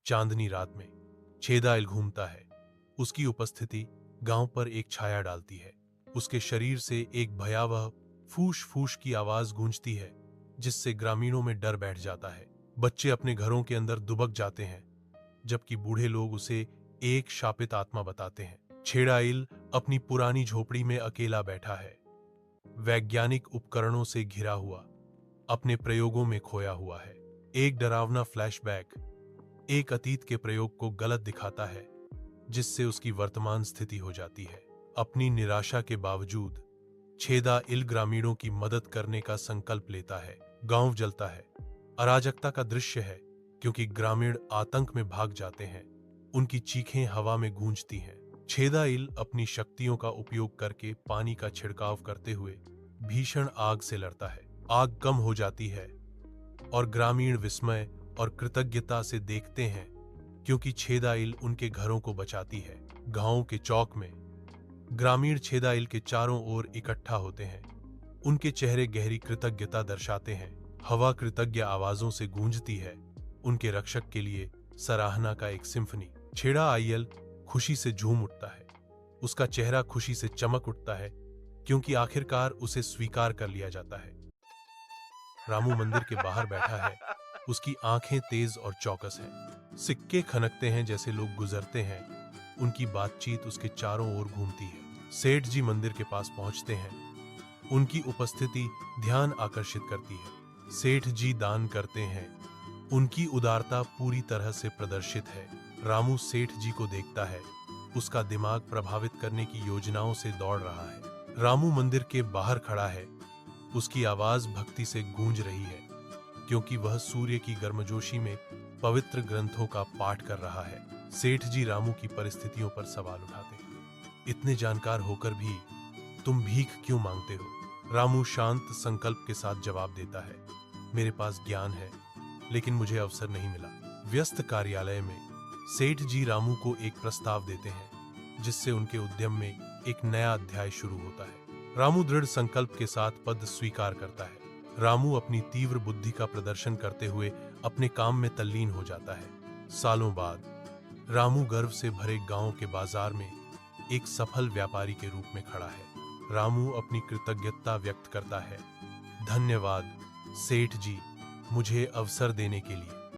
चांदनी रात में छेदाइल घूमता है। उसकी उपस्थिति गांव पर एक छाया डालती है। उसके शरीर से एक भयावह फूश फूश की आवाज गूंजती है, जिससे ग्रामीणों में डर बैठ जाता है। बच्चे अपने घरों के अंदर दुबक जाते हैं, जबकि बूढ़े लोग उसे एक शापित आत्मा बताते हैं। छेड़ाइल अपनी पुरानी झोपड़ी में अकेला बैठा है, वैज्ञानिक उपकरणों से घिरा हुआ, अपने प्रयोगों में खोया हुआ है। एक डरावना फ्लैशबैक एक अतीत के प्रयोग को गलत दिखाता है, जिससे उसकी वर्तमान स्थिति हो जाती है। अपनी निराशा के बावजूद छेदाइल ग्रामीणों की मदद करने का संकल्प लेता है। गांव जलता है। अराजकता का दृश्य है, क्योंकि ग्रामीण आतंक में भाग जाते हैं। उनकी चीखें हवा में गूंजती हैं। छेदाइल अपनी शक्तियों का उपयोग करके पानी का छिड़काव करते हुए भीषण आग से लड़ता है। आग कम हो जाती है और ग्रामीण विस्मय और कृतज्ञता से देखते हैं, क्योंकि छेदाइल उनके घरों को बचाती है। गांव के चौक में ग्रामीण छेदाइल के चारों ओर इकट्ठा होते हैं। उनके चेहरे गहरी कृतज्ञता दर्शाते हैं। हवा कृतज्ञ आवाजों से गूंजती है, उनके रक्षक के लिए सराहना का एक सिम्फनी। छेड़ाइल खुशी से झूम उठता है। उसका चेहरा खुशी से चमक उठता है, क्योंकि आखिरकार उसे स्वीकार कर लिया जाता है। रामू मंदिर के बाहर बैठा है। उसकी आंखें तेज और चौकस हैं। सिक्के खनकते हैं जैसे लोग गुजरते हैं। उनकी बातचीत उसके चारों ओर घूमती है। सेठ जी मंदिर के पास पहुंचते हैं। उनकी उपस्थिति ध्यान आकर्षित करती है। सेठ जी दान करते हैं। उनकी उदारता पूरी तरह से प्रदर्शित है। रामू सेठ जी को देखता है। उसका दिमाग प्रभावित करने की योजनाओं से दौड़ रहा है। रामू मंदिर के बाहर खड़ा है। उसकी आवाज भक्ति से गूंज रही है, क्योंकि वह सूर्य की गर्मजोशी में पवित्र ग्रंथों का पाठ कर रहा है। सेठ जी रामू की परिस्थितियों पर सवाल उठाते हैं। इतने जानकार होकर भी तुम भीख क्यों मांगते हो? रामू शांत संकल्प के साथ जवाब देता है, मेरे पास ज्ञान है, लेकिन मुझे अवसर नहीं मिला। व्यस्त कार्यालय में सेठ जी रामू को एक प्रस्ताव देते हैं, जिससे उनके उद्यम में एक नया अध्याय शुरू होता है। रामू दृढ़ संकल्प के साथ पद स्वीकार करता है। रामू अपनी तीव्र बुद्धि का प्रदर्शन करते हुए अपने काम में तल्लीन हो जाता है। सालों बाद रामू गर्व से भरे गांव के बाजार में एक सफल व्यापारी के रूप में खड़ा है। रामू अपनी कृतज्ञता व्यक्त करता है, धन्यवाद सेठ जी, मुझे अवसर देने के लिए।